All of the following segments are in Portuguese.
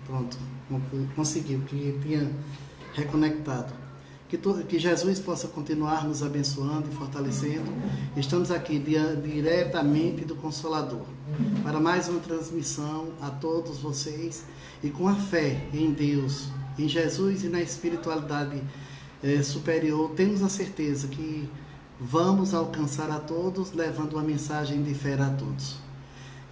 Pronto, conseguiu, que tinha reconectado. Que Jesus possa continuar nos abençoando e fortalecendo. Estamos aqui diretamente do Consolador para mais uma transmissão a todos vocês, e com a fé em Deus, em Jesus e na espiritualidade superior, temos a certeza que vamos alcançar a todos, levando uma mensagem de fé a todos.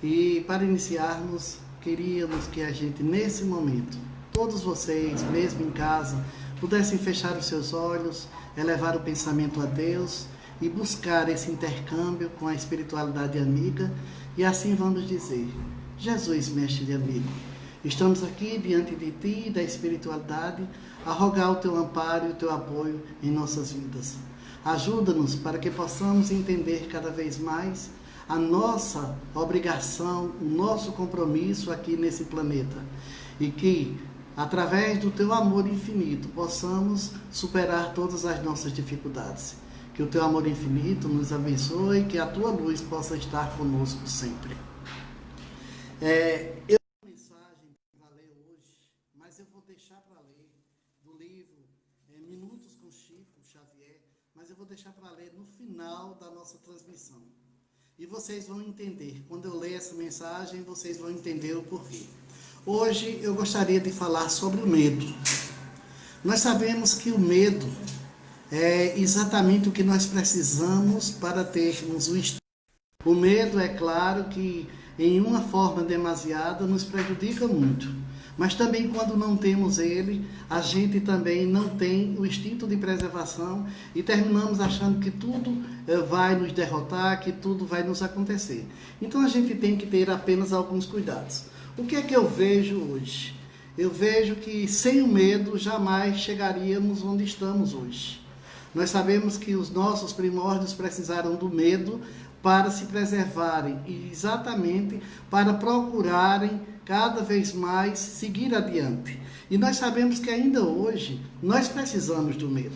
E para iniciarmos, queríamos que a gente, nesse momento, todos vocês, mesmo em casa, pudessem fechar os seus olhos, elevar o pensamento a Deus e buscar esse intercâmbio com a espiritualidade amiga. E assim vamos dizer: Jesus, mestre de amigo, estamos aqui diante de Ti e da espiritualidade a rogar o Teu amparo e o Teu apoio em nossas vidas. Ajuda-nos para que possamos entender cada vez mais a nossa obrigação, o nosso compromisso aqui nesse planeta, e que, através do Teu amor infinito, possamos superar todas as nossas dificuldades. Que o Teu amor infinito nos abençoe e que a Tua luz possa estar conosco sempre. Eu tenho uma mensagem para ler hoje, mas eu vou deixar para ler do livro Minutos com Chico Xavier, mas eu vou deixar para ler no final da nossa transmissão. E vocês vão entender, quando eu ler essa mensagem, vocês vão entender o porquê. Hoje eu gostaria de falar sobre o medo. Nós sabemos que o medo é exatamente o que nós precisamos para termos o instinto. O medo, é claro que em uma forma demasiada nos prejudica muito, mas também quando não temos ele, a gente também não tem o instinto de preservação e terminamos achando que tudo vai nos derrotar, que tudo vai nos acontecer. Então a gente tem que ter apenas alguns cuidados. O que é que eu vejo hoje? Eu vejo que sem o medo jamais chegaríamos onde estamos hoje. Nós sabemos que os nossos primórdios precisaram do medo para se preservarem e exatamente para procurarem cada vez mais seguir adiante. E nós sabemos que ainda hoje nós precisamos do medo.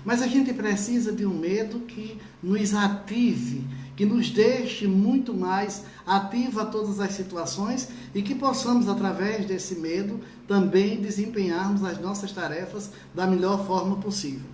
Mas a gente precisa de um medo que nos ative, que nos deixe muito mais ativa a todas as situações e que possamos, através desse medo, também desempenharmos as nossas tarefas da melhor forma possível.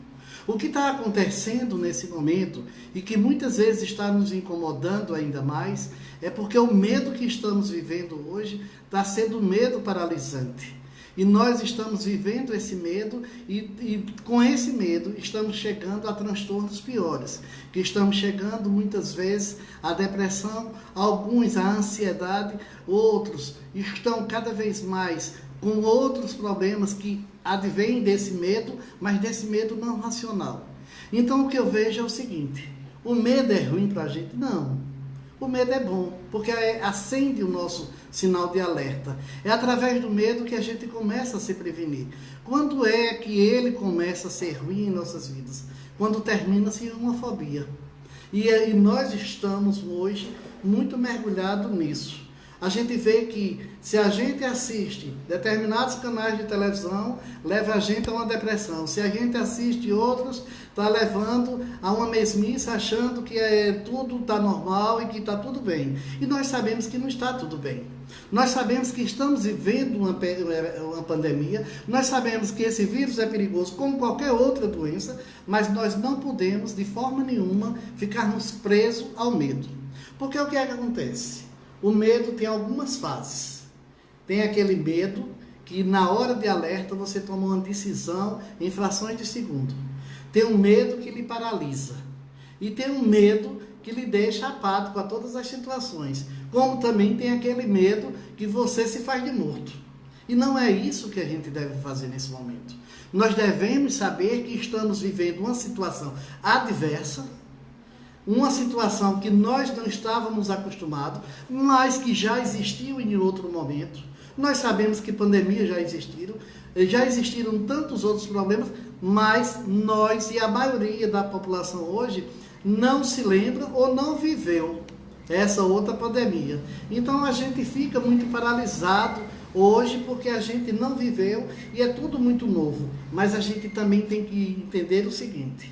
O que está acontecendo nesse momento e que muitas vezes está nos incomodando ainda mais é porque o medo que estamos vivendo hoje está sendo um medo paralisante. E nós estamos vivendo esse medo e com esse medo estamos chegando a transtornos piores, que estamos chegando muitas vezes à depressão, alguns à ansiedade, outros estão cada vez mais com outros problemas que advêm desse medo, mas desse medo não racional. Então o que eu vejo é o seguinte: o medo é ruim para a gente? Não. O medo é bom, porque acende o nosso sinal de alerta. É através do medo que a gente começa a se prevenir. Quando é que ele começa a ser ruim em nossas vidas? Quando termina-se em uma fobia. E nós estamos hoje muito mergulhados nisso. A gente vê que se a gente assiste determinados canais de televisão, leva a gente a uma depressão. Se a gente assiste outros, está levando a uma mesmice, achando que tudo está normal e que está tudo bem. E nós sabemos que não está tudo bem. Nós sabemos que estamos vivendo uma pandemia, nós sabemos que esse vírus é perigoso como qualquer outra doença, mas nós não podemos, de forma nenhuma, ficarmos presos ao medo. Porque o que é que acontece? O medo tem algumas fases. Tem aquele medo que na hora de alerta você toma uma decisão em frações de segundo. Tem um medo que lhe paralisa. E tem um medo que lhe deixa apático a todas as situações. Como também tem aquele medo que você se faz de morto. E não é isso que a gente deve fazer nesse momento. Nós devemos saber que estamos vivendo uma situação adversa, uma situação que nós não estávamos acostumados, mas que já existiu em outro momento. Nós sabemos que pandemias já existiram tantos outros problemas, mas nós e a maioria da população hoje não se lembra ou não viveu essa outra pandemia. Então a gente fica muito paralisado hoje porque a gente não viveu e é tudo muito novo. Mas a gente também tem que entender o seguinte: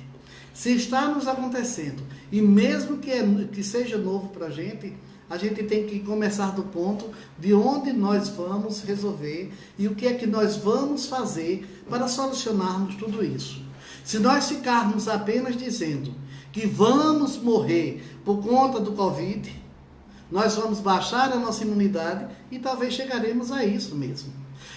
se está nos acontecendo, e mesmo que seja novo para a gente a gente tem que começar do ponto de onde nós vamos resolver e o que é que nós vamos fazer para solucionarmos tudo isso. Se nós ficarmos apenas dizendo que vamos morrer por conta do Covid, nós vamos baixar a nossa imunidade e talvez chegaremos a isso mesmo.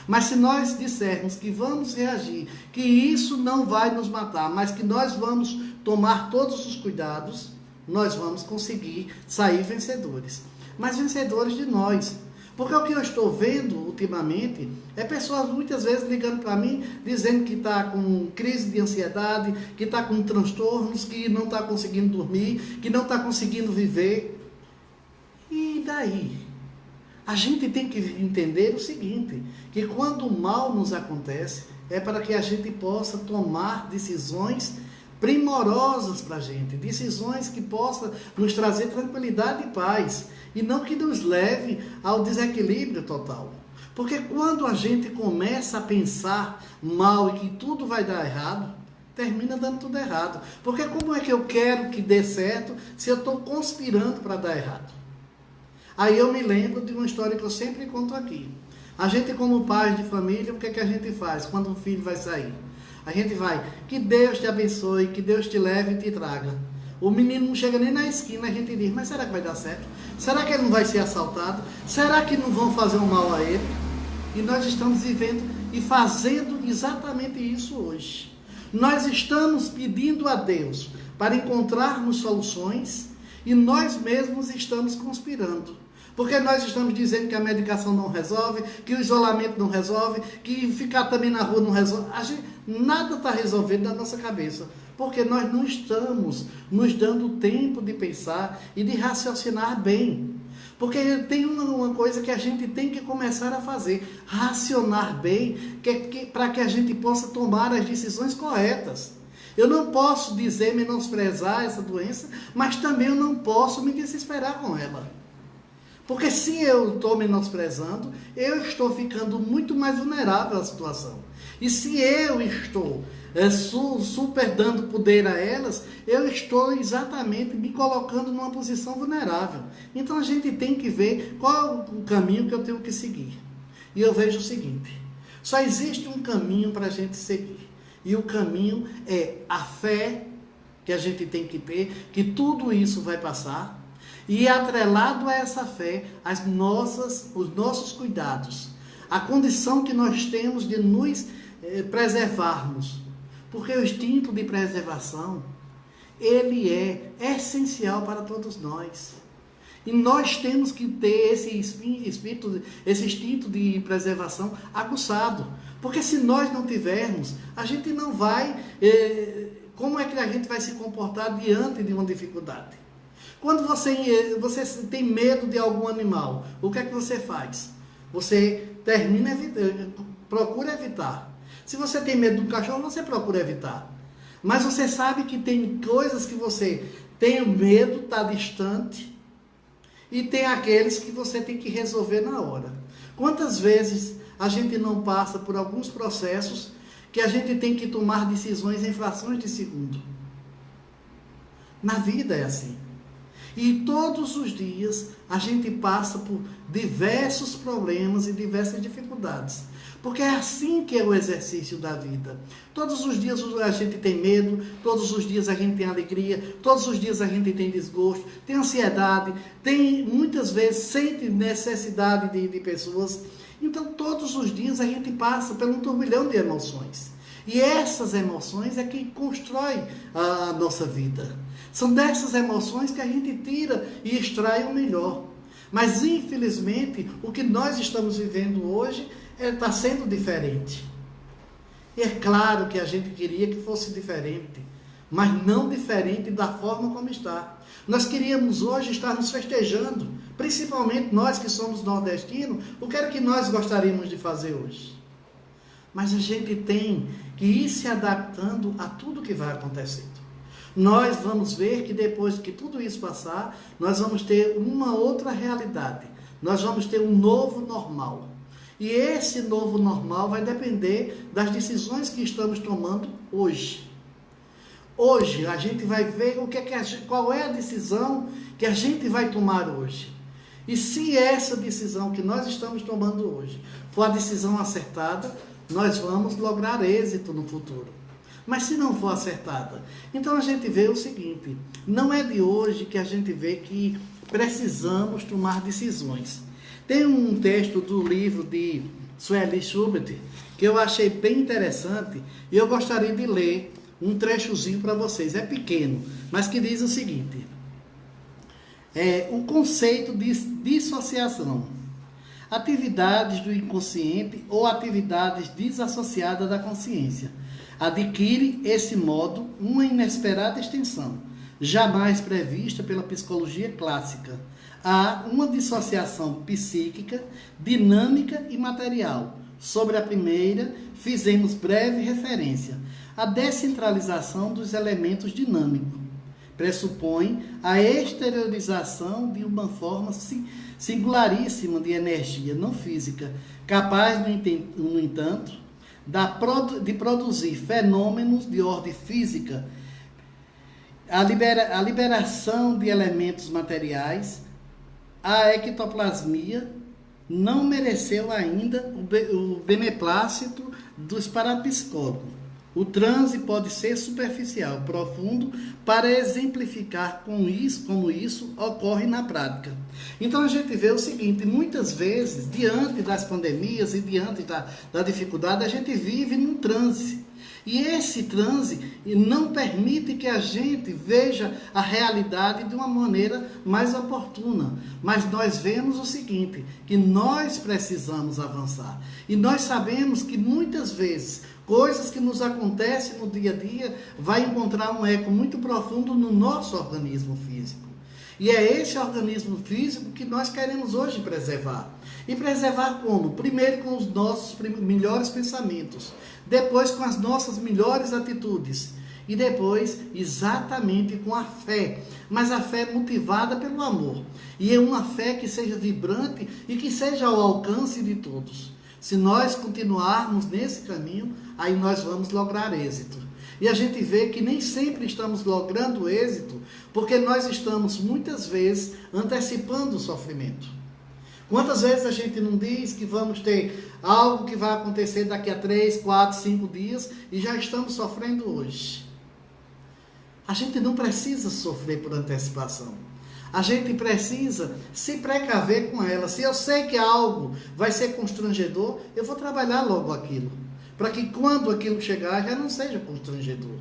Mas se nós dissermos que vamos reagir, que isso não vai nos matar, mas que nós vamos tomar todos os cuidados, nós vamos conseguir sair vencedores. Mas vencedores de nós. Porque o que eu estou vendo ultimamente é pessoas muitas vezes ligando para mim, dizendo que está com crise de ansiedade, que está com transtornos, que não está conseguindo dormir, que não está conseguindo viver. E daí? A gente tem que entender o seguinte, que quando o mal nos acontece, é para que a gente possa tomar decisões primorosas para a gente, decisões que possam nos trazer tranquilidade e paz, e não que nos leve ao desequilíbrio total. Porque quando a gente começa a pensar mal e que tudo vai dar errado, termina dando tudo errado. Porque como é que eu quero que dê certo se eu estou conspirando para dar errado? Aí eu me lembro de uma história que eu sempre conto aqui. A gente, como pai de família, o que é que a gente faz quando um filho vai sair? A gente vai, que Deus te abençoe, que Deus te leve e te traga. O menino não chega nem na esquina, a gente diz, mas será que vai dar certo? Será que ele não vai ser assaltado? Será que não vão fazer um mal a ele? E nós estamos vivendo e fazendo exatamente isso hoje. Nós estamos pedindo a Deus para encontrarmos soluções e nós mesmos estamos conspirando. Porque nós estamos dizendo que a medicação não resolve, que o isolamento não resolve, que ficar também na rua não resolve. Nada está resolvendo na nossa cabeça. Porque nós não estamos nos dando tempo de pensar e de raciocinar bem. Porque tem uma coisa que a gente tem que começar a fazer. Racionar bem, para que a gente possa tomar as decisões corretas. Eu não posso dizer menosprezar essa doença, mas também eu não posso me desesperar com ela. Porque se eu estou menosprezando, eu estou ficando muito mais vulnerável à situação. E se eu estou super dando poder a elas, eu estou exatamente me colocando numa posição vulnerável. Então a gente tem que ver qual o caminho que eu tenho que seguir. E eu vejo o seguinte, só existe um caminho para a gente seguir. E o caminho é a fé que a gente tem que ter, que tudo isso vai passar. E atrelado a essa fé, os nossos cuidados, a condição que nós temos de nos preservarmos. Porque o instinto de preservação, ele é essencial para todos nós. E nós temos que ter esse instinto de preservação aguçado. Porque se nós não tivermos, a gente não vai... como é que a gente vai se comportar diante de uma dificuldade? Quando você tem medo de algum animal, o que é que você faz? Você procura evitar. Se você tem medo do cachorro, você procura evitar. Mas você sabe que tem coisas que você tem medo, está distante, e tem aqueles que você tem que resolver na hora. Quantas vezes a gente não passa por alguns processos que a gente tem que tomar decisões em frações de segundo? Na vida é assim. E todos os dias a gente passa por diversos problemas e diversas dificuldades. Porque é assim que é o exercício da vida. Todos os dias a gente tem medo, todos os dias a gente tem alegria, todos os dias a gente tem desgosto, tem ansiedade, muitas vezes sente necessidade de pessoas. Então todos os dias a gente passa por um turbilhão de emoções. E essas emoções é que constrói a nossa vida. São dessas emoções que a gente tira e extrai o melhor. Mas, infelizmente, o que nós estamos vivendo hoje está sendo diferente. E é claro que a gente queria que fosse diferente, mas não diferente da forma como está. Nós queríamos hoje estar nos festejando, principalmente nós que somos nordestinos, o que era que nós gostaríamos de fazer hoje? Mas a gente tem que ir se adaptando a tudo que vai acontecendo. Nós vamos ver que depois que tudo isso passar, nós vamos ter uma outra realidade. Nós vamos ter um novo normal. E esse novo normal vai depender das decisões que estamos tomando hoje. Hoje a gente vai ver qual é a decisão que a gente vai tomar hoje. E se essa decisão que nós estamos tomando hoje for a decisão acertada, nós vamos lograr êxito no futuro. Mas se não for acertada, então a gente vê o seguinte, não é de hoje que a gente vê que precisamos tomar decisões. Tem um texto do livro de Sueli Schubert que eu achei bem interessante e eu gostaria de ler um trechozinho para vocês. É pequeno, mas que diz o seguinte: o conceito de dissociação. Atividades do inconsciente ou atividades desassociadas da consciência. Adquire, esse modo, uma inesperada extensão, jamais prevista pela psicologia clássica. Há uma dissociação psíquica, dinâmica e material. Sobre a primeira, fizemos breve referência. A descentralização dos elementos dinâmicos pressupõe a exteriorização de uma forma singularíssima de energia não física, capaz, no entanto, de produzir fenômenos de ordem física. A liberação de elementos materiais, a ectoplasmia, não mereceu ainda o beneplácito dos parapsicólogos. O transe pode ser superficial, profundo, para exemplificar como isso ocorre na prática. Então a gente vê o seguinte, muitas vezes, diante das pandemias e diante da dificuldade, a gente vive num transe. E esse transe não permite que a gente veja a realidade de uma maneira mais oportuna. Mas nós vemos o seguinte, que nós precisamos avançar. E nós sabemos que muitas vezes coisas que nos acontecem no dia a dia vai encontrar um eco muito profundo no nosso organismo físico. E é esse organismo físico que nós queremos hoje preservar. E preservar como? Primeiro com os nossos melhores pensamentos, depois com as nossas melhores atitudes e depois exatamente com a fé. Mas a fé motivada pelo amor. E é uma fé que seja vibrante e que seja ao alcance de todos. Se nós continuarmos nesse caminho, aí nós vamos lograr êxito. E a gente vê que nem sempre estamos logrando êxito, porque nós estamos, muitas vezes, antecipando o sofrimento. Quantas vezes a gente não diz que vamos ter algo que vai acontecer daqui a 3, 4, 5 dias e já estamos sofrendo hoje? A gente não precisa sofrer por antecipação. A gente precisa se precaver com ela. Se eu sei que algo vai ser constrangedor, eu vou trabalhar logo aquilo. Para que quando aquilo chegar, já não seja constrangedor.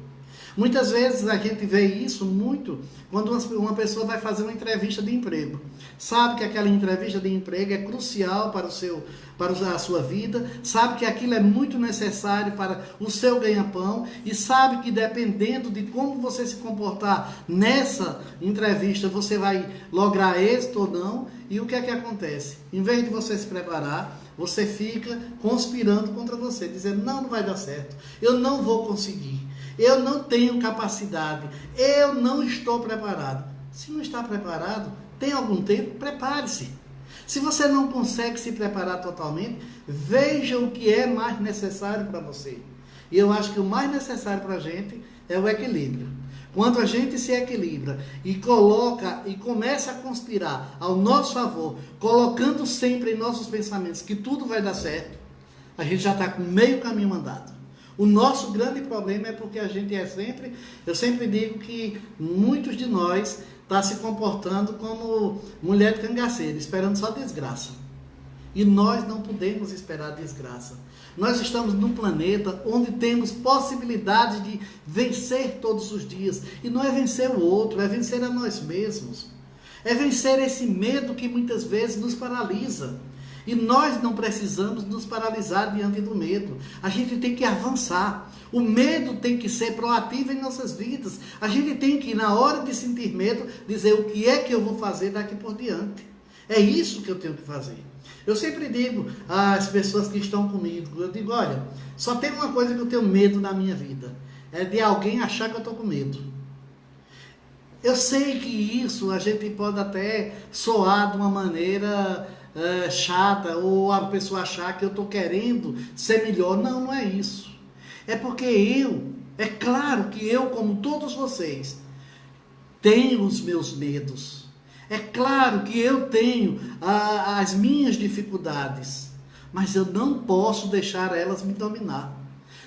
Muitas vezes a gente vê isso muito quando uma pessoa vai fazer uma entrevista de emprego. Sabe que aquela entrevista de emprego é crucial para a sua vida, sabe que aquilo é muito necessário para o seu ganha-pão e sabe que dependendo de como você se comportar nessa entrevista, você vai lograr êxito ou não. E o que é que acontece? Em vez de você se preparar, você fica conspirando contra você, dizendo, não vai dar certo, eu não vou conseguir. Eu não tenho capacidade, eu não estou preparado. Se não está preparado, tem algum tempo, prepare-se. Se você não consegue se preparar totalmente, veja o que é mais necessário para você. E eu acho que o mais necessário para a gente é o equilíbrio. Quando a gente se equilibra e coloca e começa a conspirar ao nosso favor, colocando sempre em nossos pensamentos que tudo vai dar certo, a gente já está com meio caminho andado. O nosso grande problema é porque a gente eu sempre digo que muitos de nós estão se comportando como mulher de cangaceiro, esperando só desgraça. E nós não podemos esperar desgraça. Nós estamos num planeta onde temos possibilidade de vencer todos os dias. E não é vencer o outro, é vencer a nós mesmos. É vencer esse medo que muitas vezes nos paralisa. E nós não precisamos nos paralisar diante do medo. A gente tem que avançar. O medo tem que ser proativo em nossas vidas. A gente tem que, na hora de sentir medo, dizer o que é que eu vou fazer daqui por diante. É isso que eu tenho que fazer. Eu sempre digo às pessoas que estão comigo, eu digo, olha, só tem uma coisa que eu tenho medo na minha vida. É de alguém achar que eu estou com medo. Eu sei que isso a gente pode até soar de uma maneira chata, ou a pessoa achar que eu estou querendo ser melhor. Não, não é isso. É porque é claro que eu, como todos vocês, tenho os meus medos. É claro que eu tenho as minhas dificuldades, mas eu não posso deixar elas me dominar.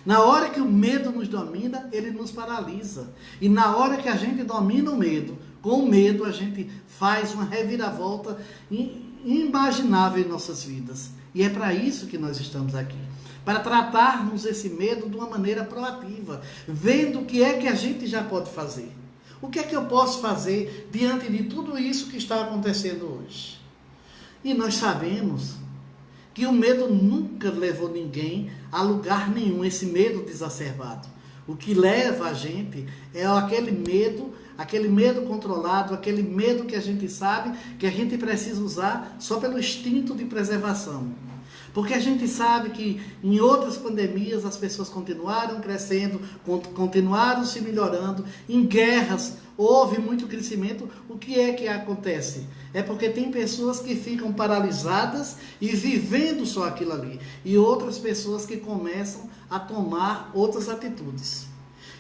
Na hora que o medo nos domina, ele nos paralisa. E na hora que a gente domina o medo, com o medo a gente faz uma reviravolta inimaginável em nossas vidas. E é para isso que nós estamos aqui. Para tratarmos esse medo de uma maneira proativa, vendo o que é que a gente já pode fazer. O que é que eu posso fazer diante de tudo isso que está acontecendo hoje? E nós sabemos que o medo nunca levou ninguém a lugar nenhum, esse medo desacerbado. O que leva a gente é aquele medo controlado, aquele medo que a gente sabe que a gente precisa usar só pelo instinto de preservação. Porque a gente sabe que em outras pandemias as pessoas continuaram crescendo, continuaram se melhorando, em guerras houve muito crescimento. O que é que acontece? É porque tem pessoas que ficam paralisadas e vivendo só aquilo ali. E outras pessoas que começam a tomar outras atitudes.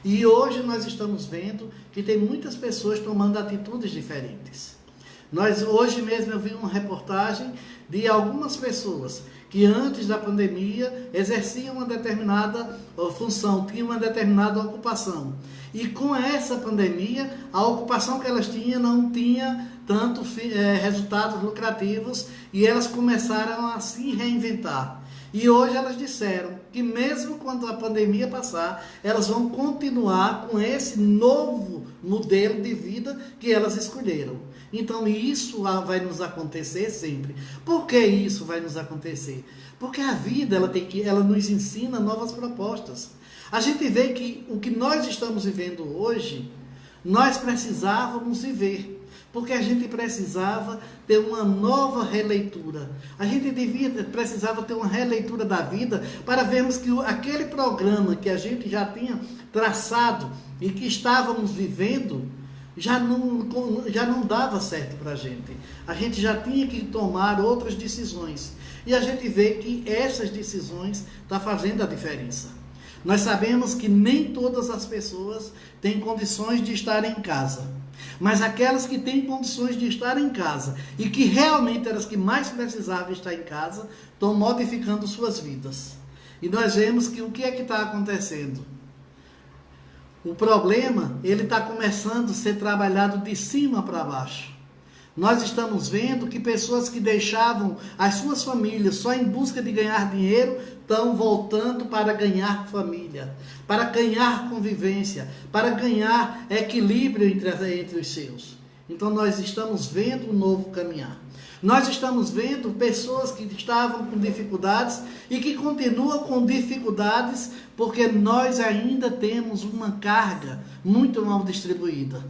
E hoje nós estamos vendo que tem muitas pessoas tomando atitudes diferentes. Hoje mesmo eu vi uma reportagem de algumas pessoas que antes da pandemia exerciam uma determinada função, tinham uma determinada ocupação. E com essa pandemia, a ocupação que elas tinham não tinha tanto resultados lucrativos e elas começaram a se reinventar. E hoje elas disseram que mesmo quando a pandemia passar, elas vão continuar com esse novo modelo de vida que elas escolheram. Então isso vai nos acontecer sempre. Por que isso vai nos acontecer? Porque a vida ela nos ensina novas propostas. A gente vê que o que nós estamos vivendo hoje, nós precisávamos viver. Porque a gente precisava ter uma nova releitura. A gente precisava ter uma releitura da vida para vermos que aquele programa que a gente já tinha traçado e que estávamos vivendo, já não dava certo para a gente. A gente já tinha que tomar outras decisões. E a gente vê que essas decisões estão fazendo a diferença. Nós sabemos que nem todas as pessoas têm condições de estar em casa. Mas aquelas que têm condições de estar em casa e que realmente eram as que mais precisavam estar em casa, estão modificando suas vidas. E nós vemos que o que é que está acontecendo? O problema, ele está começando a ser trabalhado de cima para baixo. Nós estamos vendo que pessoas que deixavam as suas famílias só em busca de ganhar dinheiro, estão voltando para ganhar família, para ganhar convivência, para ganhar equilíbrio entre os seus. Então nós estamos vendo um novo caminhar. Nós estamos vendo pessoas que estavam com dificuldades e que continuam com dificuldades porque nós ainda temos uma carga muito mal distribuída.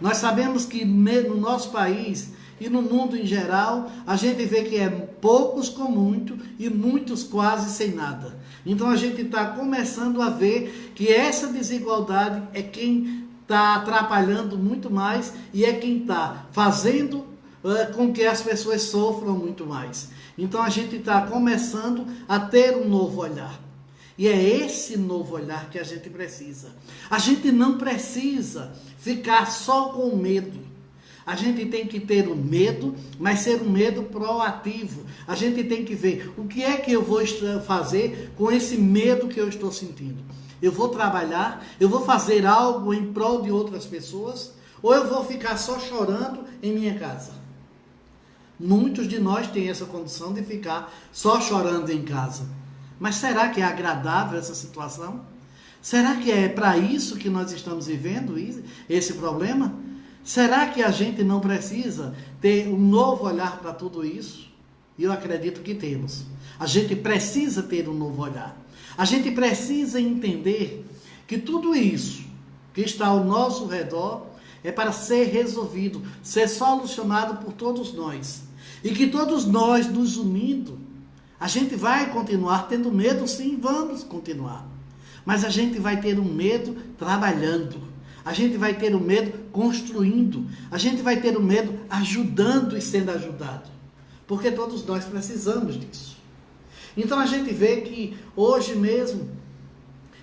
Nós sabemos que no nosso país e no mundo em geral, a gente vê que é poucos com muito e muitos quase sem nada. Então a gente está começando a ver que essa desigualdade é quem está atrapalhando muito mais e é quem está fazendo com que as pessoas sofram muito mais. Então a gente está começando a ter um novo olhar. E é esse novo olhar que a gente precisa. A gente não precisa ficar só com medo. A gente tem que ter o medo, mas ser um medo proativo. A gente tem que ver o que é que eu vou fazer com esse medo que eu estou sentindo. Eu vou trabalhar, eu vou fazer algo em prol de outras pessoas, ou eu vou ficar só chorando em minha casa. Muitos de nós têm essa condição de ficar só chorando em casa. Mas será que é agradável essa situação? Será que é para isso que nós estamos vivendo esse problema? Será que a gente não precisa ter um novo olhar para tudo isso? E eu acredito que temos. A gente precisa ter um novo olhar. A gente precisa entender que tudo isso que está ao nosso redor é para ser resolvido, ser solucionado por todos nós. E que todos nós nos unindo, a gente vai continuar tendo medo, sim, vamos continuar. Mas a gente vai ter um medo trabalhando. A gente vai ter o medo construindo. A gente vai ter o medo ajudando e sendo ajudado. Porque todos nós precisamos disso. Então a gente vê que hoje mesmo,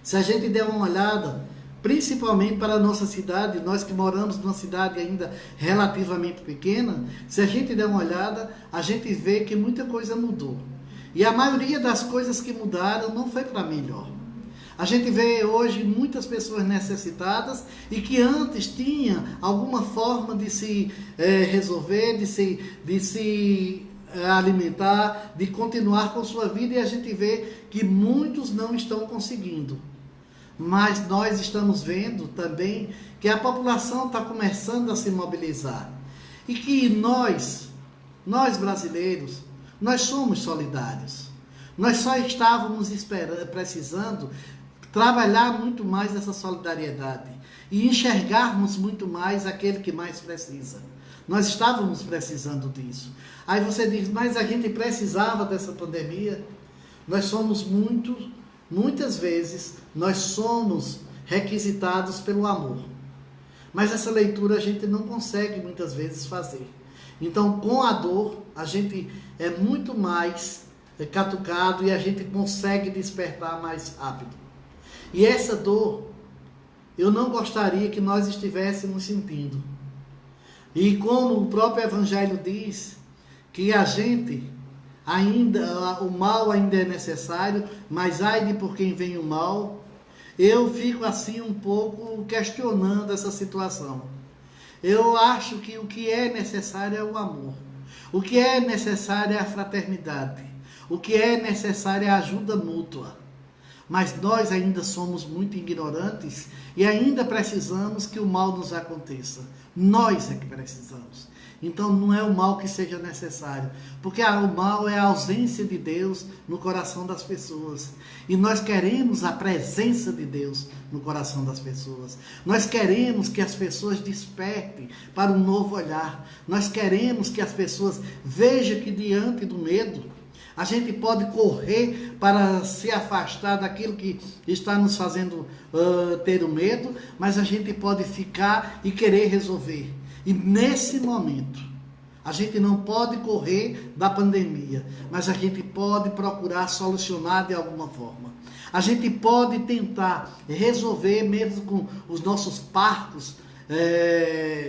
se a gente der uma olhada principalmente para a nossa cidade, nós que moramos numa cidade ainda relativamente pequena, se a gente der uma olhada, a gente vê que muita coisa mudou. E a maioria das coisas que mudaram não foi para melhor. A gente vê hoje muitas pessoas necessitadas e que antes tinha alguma forma de se resolver, de se alimentar, de continuar com sua vida, e a gente vê que muitos não estão conseguindo. Mas nós estamos vendo também que a população está começando a se mobilizar. E que nós brasileiros, nós somos solidários. Nós só estávamos precisando trabalhar muito mais essa solidariedade e enxergarmos muito mais aquele que mais precisa. Nós estávamos precisando disso. Aí você diz, mas a gente precisava dessa pandemia. Nós somos muitas vezes, nós somos requisitados pelo amor. Mas essa leitura a gente não consegue muitas vezes fazer. Então, com a dor, a gente é muito mais catucado e a gente consegue despertar mais rápido. E essa dor, eu não gostaria que nós estivéssemos sentindo. E como o próprio Evangelho diz, que a gente o mal ainda é necessário, mas ai de por quem vem o mal, eu fico assim um pouco questionando essa situação. Eu acho que o que é necessário é o amor. O que é necessário é a fraternidade. O que é necessário é a ajuda mútua. Mas nós ainda somos muito ignorantes e ainda precisamos que o mal nos aconteça. Nós é que precisamos. Então não é o mal que seja necessário, porque o mal é a ausência de Deus no coração das pessoas. E nós queremos a presença de Deus no coração das pessoas. Nós queremos que as pessoas despertem para um novo olhar. Nós queremos que as pessoas vejam que diante do medo, a gente pode correr para se afastar daquilo que está nos fazendo ter o medo, mas a gente pode ficar e querer resolver. E nesse momento, a gente não pode correr da pandemia, mas a gente pode procurar solucionar de alguma forma. A gente pode tentar resolver, mesmo com os nossos parcos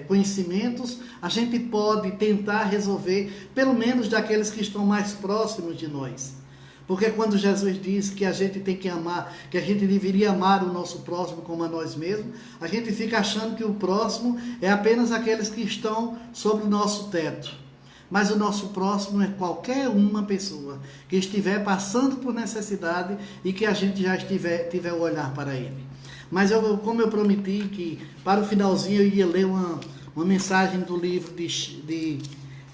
conhecimentos, a gente pode tentar resolver, pelo menos daqueles que estão mais próximos de nós. Porque quando Jesus diz que a gente tem que amar, que a gente deveria amar o nosso próximo como a nós mesmos, a gente fica achando que o próximo é apenas aqueles que estão sobre o nosso teto. Mas o nosso próximo é qualquer uma pessoa que estiver passando por necessidade e que a gente já tiver o olhar para ele. Mas como eu prometi que para o finalzinho eu ia ler uma mensagem do livro de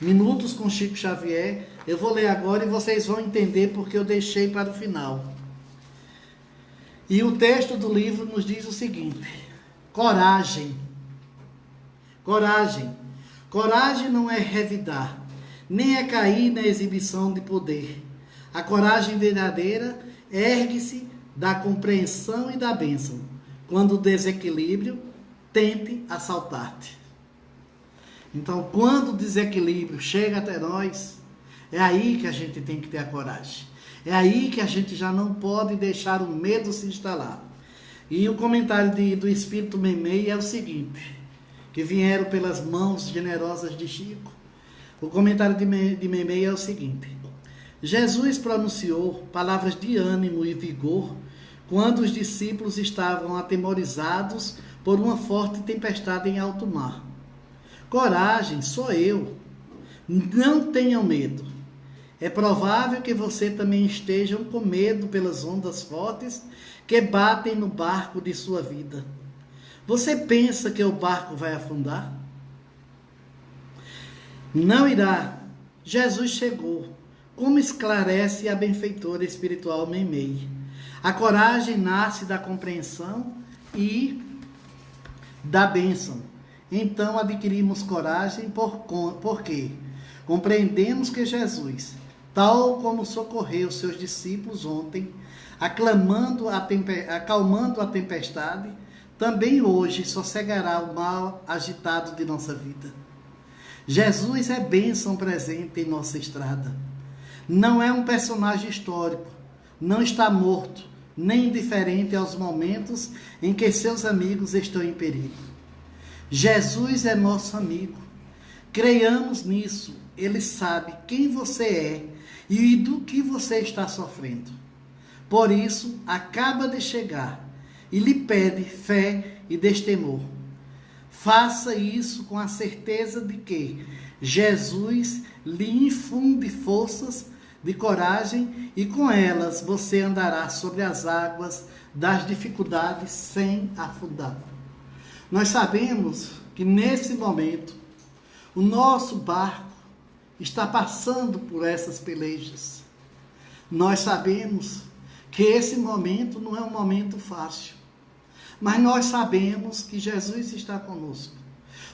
Minutos com Chico Xavier, eu vou ler agora e vocês vão entender porque eu deixei para o final. E o texto do livro nos diz o seguinte: coragem. Coragem. Coragem não é revidar, nem é cair na exibição de poder. A coragem verdadeira ergue-se da compreensão e da bênção, quando o desequilíbrio tente assaltar-te. Então, quando o desequilíbrio chega até nós, é aí que a gente tem que ter a coragem. É aí que a gente já não pode deixar o medo se instalar. E o comentário do Espírito Meimei é o seguinte, que vieram pelas mãos generosas de Chico. O comentário de Meimei é o seguinte: Jesus pronunciou palavras de ânimo e vigor quando os discípulos estavam atemorizados por uma forte tempestade em alto mar. Coragem, sou eu. Não tenham medo. É provável que você também esteja com medo pelas ondas fortes que batem no barco de sua vida. Você pensa que o barco vai afundar? Não irá. Jesus chegou, como esclarece a benfeitora espiritual Meimei. A coragem nasce da compreensão e da bênção. Então adquirimos coragem porque compreendemos que Jesus, tal como socorreu seus discípulos ontem, acalmando a tempestade, também hoje sossegará o mal agitado de nossa vida. Jesus é bênção presente em nossa estrada. Não é um personagem histórico, não está morto, nem indiferente aos momentos em que seus amigos estão em perigo. Jesus é nosso amigo. Creiamos nisso. Ele sabe quem você é e do que você está sofrendo. Por isso, acaba de chegar e lhe pede fé e destemor. Faça isso com a certeza de que Jesus lhe infunde forças de coragem e com elas você andará sobre as águas das dificuldades sem afundar. Nós sabemos que nesse momento o nosso barco está passando por essas pelejas. Nós sabemos que esse momento não é um momento fácil, mas nós sabemos que Jesus está conosco,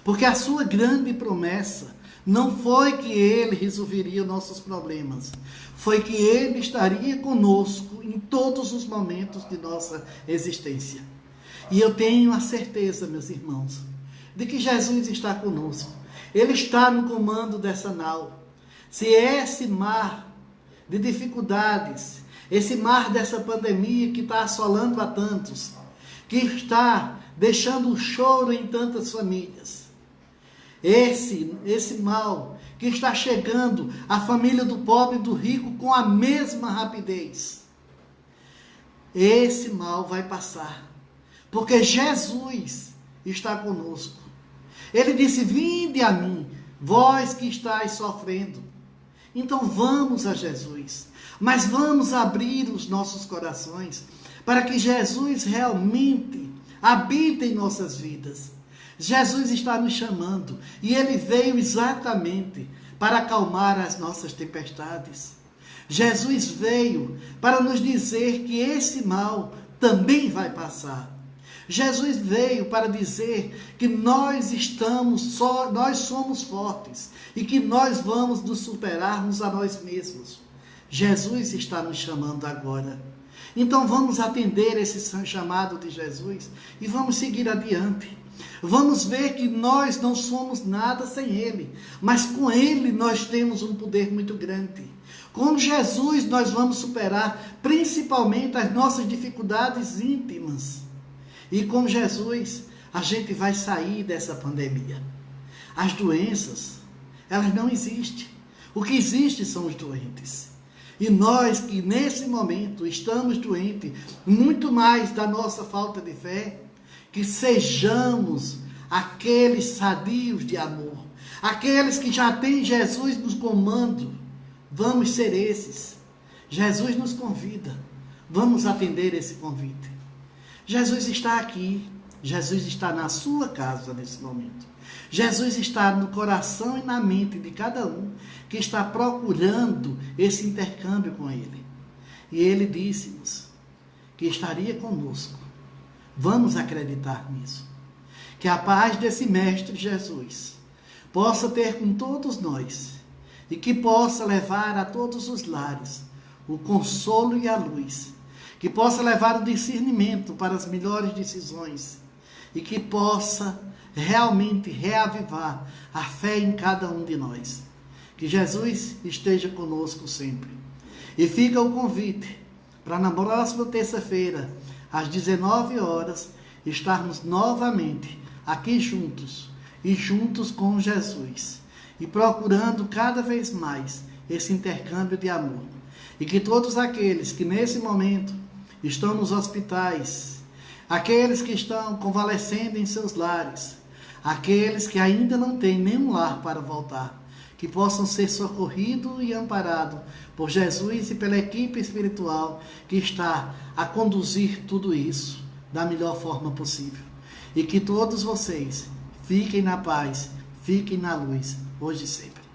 porque a sua grande promessa não foi que ele resolveria nossos problemas, foi que ele estaria conosco em todos os momentos de nossa existência. E eu tenho a certeza, meus irmãos, de que Jesus está conosco. Ele está no comando dessa nau. Se esse mar de dificuldades, esse mar dessa pandemia que está assolando a tantos, que está deixando o choro em tantas famílias, esse mal que está chegando à família do pobre e do rico com a mesma rapidez, esse mal vai passar, porque Jesus está conosco. Ele disse: vinde a mim, vós que estáis sofrendo. Então vamos a Jesus, mas vamos abrir os nossos corações para que Jesus realmente habite em nossas vidas. Jesus está nos chamando e ele veio exatamente para acalmar as nossas tempestades. Jesus veio para nos dizer que esse mal também vai passar. Jesus veio para dizer que nós somos fortes e que nós vamos nos superarmos a nós mesmos. Jesus está nos chamando agora. Então vamos atender esse chamado de Jesus e vamos seguir adiante. Vamos ver que nós não somos nada sem Ele, mas com Ele nós temos um poder muito grande. Com Jesus nós vamos superar principalmente as nossas dificuldades íntimas. E com Jesus a gente vai sair dessa pandemia. As doenças, elas não existem. O que existe são os doentes. E nós que nesse momento estamos doentes, muito mais da nossa falta de fé, que sejamos aqueles sadios de amor, aqueles que já têm Jesus nos comando. Vamos ser esses. Jesus nos convida. Vamos atender esse convite. Jesus está aqui. Jesus está na sua casa nesse momento. Jesus está no coração e na mente de cada um que está procurando esse intercâmbio com Ele. E Ele disse-nos que estaria conosco. Vamos acreditar nisso. Que a paz desse Mestre Jesus possa ter com todos nós e que possa levar a todos os lares o consolo e a luz. Que possa levar o discernimento para as melhores decisões e que possa realmente reavivar a fé em cada um de nós. Que Jesus esteja conosco sempre. E fica o convite para na próxima terça-feira, às 19 horas, estarmos novamente aqui juntos e juntos com Jesus e procurando cada vez mais esse intercâmbio de amor. E que todos aqueles que nesse momento estão nos hospitais, aqueles que estão convalescendo em seus lares, aqueles que ainda não têm nenhum lar para voltar, que possam ser socorridos e amparados por Jesus e pela equipe espiritual que está a conduzir tudo isso da melhor forma possível. E que todos vocês fiquem na paz, fiquem na luz, hoje e sempre.